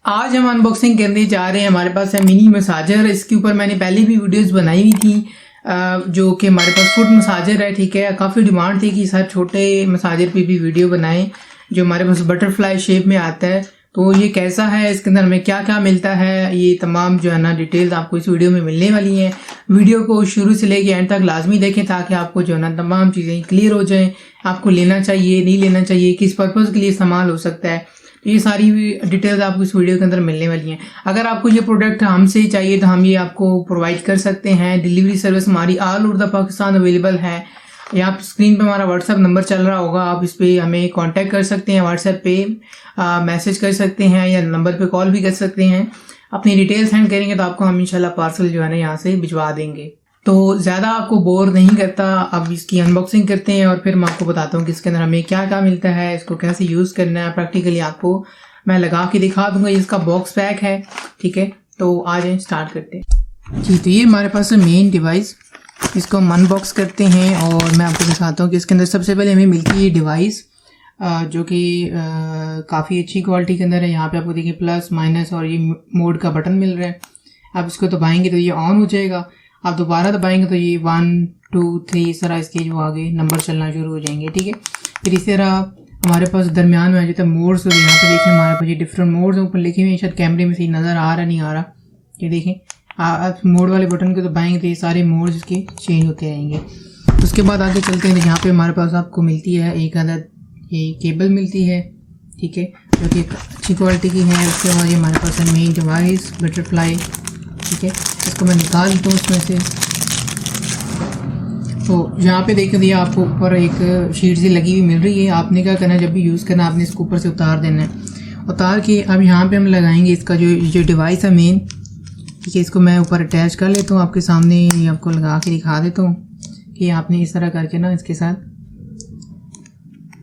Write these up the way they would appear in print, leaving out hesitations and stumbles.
आज हम अनबॉक्सिंग करने जा रहे हैं। हमारे पास है मिनी मसाजर। इसके ऊपर मैंने पहले भी वीडियोस बनाई हुई थी, जो कि हमारे पास फुट मसाजर है। ठीक है, काफ़ी डिमांड थी कि सर छोटे मसाजर पे भी वीडियो बनाएं, जो हमारे पास बटरफ्लाई शेप में आता है। तो ये कैसा है, इसके अंदर हमें क्या क्या मिलता है, ये तमाम जो है ना डिटेल्स आपको इस वीडियो में मिलने वाली हैं। वीडियो को शुरू से लेके एंड तक लाजमी देखें ताकि आपको जो है ना तमाम चीज़ें क्लियर हो जाएं। आपको लेना चाहिए, नहीं लेना चाहिए, किस पर्पज़ के लिए इस्तेमाल हो सकता है, तो ये सारी डिटेल्स आपको इस वीडियो के अंदर मिलने वाली हैं। अगर आपको ये प्रोडक्ट हमसे चाहिए तो हम ये आपको प्रोवाइड कर सकते हैं। डिलीवरी सर्विस हमारी all over the Pakistan available है। यहाँ स्क्रीन पे हमारा व्हाट्सएप नंबर चल रहा होगा, आप इस पर हमें कांटेक्ट कर सकते हैं, व्हाट्सएप पे मैसेज कर सकते हैं या नंबर पे कॉल भी कर सकते हैं। अपनी डिटेल्स सेंड करेंगे तो आपको हम इंशाल्लाह पार्सल जो है ना यहाँ से भिजवा देंगे। तो ज़्यादा आपको बोर नहीं करता, अब इसकी अनबॉक्सिंग करते हैं और फिर मैं आपको बताता हूँ कि इसके अंदर हमें क्या क्या मिलता है, इसको कैसे यूज़ करना है। प्रैक्टिकली आपको मैं लगा के दिखा दूंगा। इसका बॉक्स पैक है, ठीक है। तो आ जाए स्टार्ट करते हैं जी। तो ये हमारे पास है मेन डिवाइस, इसको हम अनबॉक्स करते हैं और मैं आपको दिखाता हूँ कि इसके अंदर सबसे पहले हमें मिलती है डिवाइस, जो कि काफ़ी अच्छी क्वालिटी के अंदर है। यहाँ पे आपको देखिए प्लस माइनस और ये मोड का बटन मिल रहा है। आप इसको दबाएंगे तो ये ऑन हो जाएगा, आप दोबारा दबाएंगे तो ये 1 2 3 इस तरह इसके जो आगे नंबर चलना शुरू हो जाएंगे, ठीक है। फिर इस तरह हमारे पास दरमियान में आ जाता है मोड्स। और यहाँ पे देखें हमारे पास ये डिफरेंट मोड्स ऊपर लिखे हुए हैं, शायद कैमरे में सही नज़र आ रहा नहीं आ रहा। ये देखें, आप मोड वाले बटन को दबाएंगे तो ये सारे मोड्स इसके चेंज होते रहेंगे। उसके बाद आगे चलते हैं तो यहाँ पे हमारे पास आपको मिलती है एक अदद ये केबल मिलती है, ठीक है, जो कि अच्छी क्वालिटी की है। उसके बाद ये हमारे पास है मेन डिवाइस बटरफ्लाई, ठीक है। इसको मैं निकाल दूँ उसमें से। तो यहाँ पे देख दिया आपको ऊपर एक शीट सी लगी हुई मिल रही है। आपने क्या करना है, जब भी यूज़ करना आपने इसको ऊपर से उतार देना है। उतार के अब यहाँ पे हम लगाएंगे इसका जो डिवाइस है मेन, ठीक है। इसको मैं ऊपर अटैच कर लेता हूँ, आपके सामने आपको लगा के दिखा देता हूँ कि आपने इस तरह करके ना इसके साथ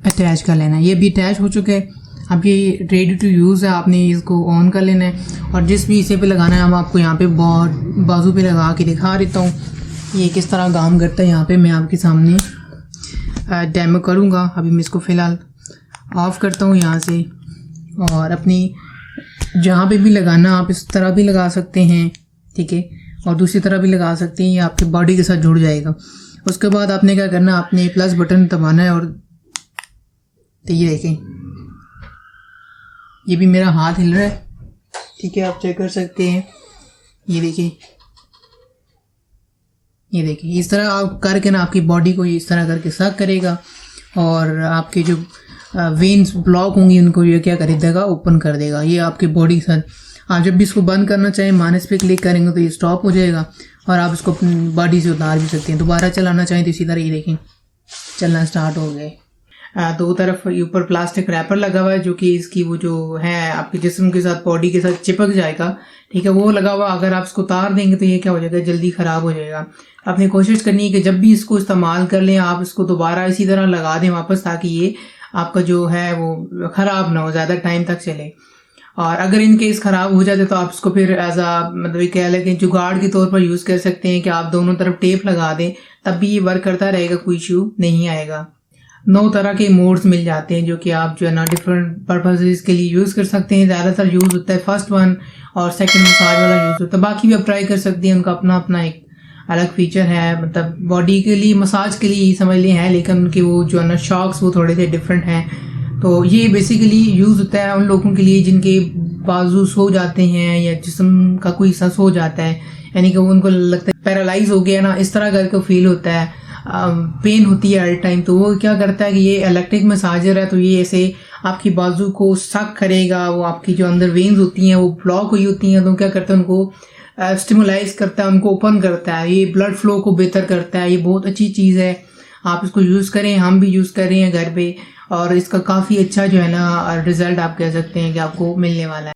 अटैच कर लेना है। ये भी अटैच हो चुका है, अब ये रेडी टू यूज़ है। आपने इसको ऑन कर लेना है और जिस भी हिस्से पे लगाना है हम आपको यहाँ पे बहुत बाजू पे लगा के दिखा देता हूँ ये किस तरह काम करता है। यहाँ पे मैं आपके सामने डेमो करूँगा। अभी मैं इसको फ़िलहाल ऑफ़ करता हूँ यहाँ से, और अपनी जहाँ पे भी लगाना आप इस तरह भी लगा सकते हैं, ठीक है, और दूसरी तरह भी लगा सकते हैं। ये आपके बॉडी के साथ जुड़ जाएगा। उसके बाद आपने क्या करना, आपने प्लस बटन दबाना है। और तो ये देखें, ये भी मेरा हाथ हिल रहा है, ठीक है, आप चेक कर सकते हैं। ये देखिए, ये देखिए, इस तरह आप करके ना आपकी बॉडी को इस तरह करके सक करेगा और आपके जो वेन्स ब्लॉक होंगी उनको ये क्या कर देगा, ओपन कर देगा। ये आपकी बॉडी के साथ आप जब भी इसको बंद करना चाहें माइनस पे क्लिक करेंगे तो ये स्टॉप हो जाएगा और आप इसको अपनी बॉडी से उतार भी सकते हैं। दोबारा चलाना चाहें तो इसी तरह ये देखें चलना स्टार्ट हो गए। दो तरफ ऊपर प्लास्टिक रैपर लगा हुआ है, जो कि इसकी वो जो है आपके जिस्म के साथ बॉडी के साथ चिपक जाएगा, ठीक है, वो लगा हुआ। अगर आप इसको उतार देंगे तो ये क्या हो जाएगा, जल्दी ख़राब हो जाएगा। आपने कोशिश करनी है कि जब भी इसको इस्तेमाल कर लें आप इसको दोबारा इसी तरह लगा दें वापस, ताकि ये आपका जो है वो ख़राब ना हो, ज़्यादा टाइम तक चले। और अगर इन केस ख़राब हो जाते तो आप इसको फिर एज आ मतलब कह लें कि जुगाड़ के तौर पर यूज़ कर सकते हैं कि आप दोनों तरफ टेप लगा दें, तब भी ये वर्क करता रहेगा, कोई इशू नहीं आएगा। 9 तरह के मोड्स मिल जाते हैं जो कि आप जो है ना डिफरेंट पर्पसेस के लिए यूज़ कर सकते हैं। ज़्यादातर यूज़ होता है फर्स्ट वन और सेकंड मसाज वाला यूज़ होता है। बाकी भी आप ट्राई कर सकते हैं, उनका अपना अपना एक अलग फीचर है। मतलब बॉडी के लिए मसाज के लिए ही समझ लिए हैं, लेकिन उनके वो जो है ना शॉक्स वो थोड़े से डिफरेंट हैं। तो ये बेसिकली यूज़ होता है उन लोगों के लिए जिनके बाजू सो जाते हैं या जिस्म का कोई हिस्सा सो जाता है, यानी कि वो उनको लगता है पैरालाइज हो गया ना, इस तरह करके फील होता है, पेन होती है हर टाइम। तो वो क्या करता है कि ये इलेक्ट्रिक मसाजर है, तो ये ऐसे आपकी बाजू को सक करेगा। वो आपकी जो अंदर वेन्स होती हैं वो ब्लॉक हुई होती हैं, तो क्या करता है उनको स्टिमुलाइज करता है, उनको ओपन करता है, ये ब्लड फ्लो को बेहतर करता है। ये बहुत अच्छी चीज़ है, आप इसको यूज़ करें, हम भी यूज़ कर रहे हैं घर पे, और इसका काफ़ी अच्छा जो है ना रिजल्ट आप कह सकते हैं कि आपको मिलने वाला है।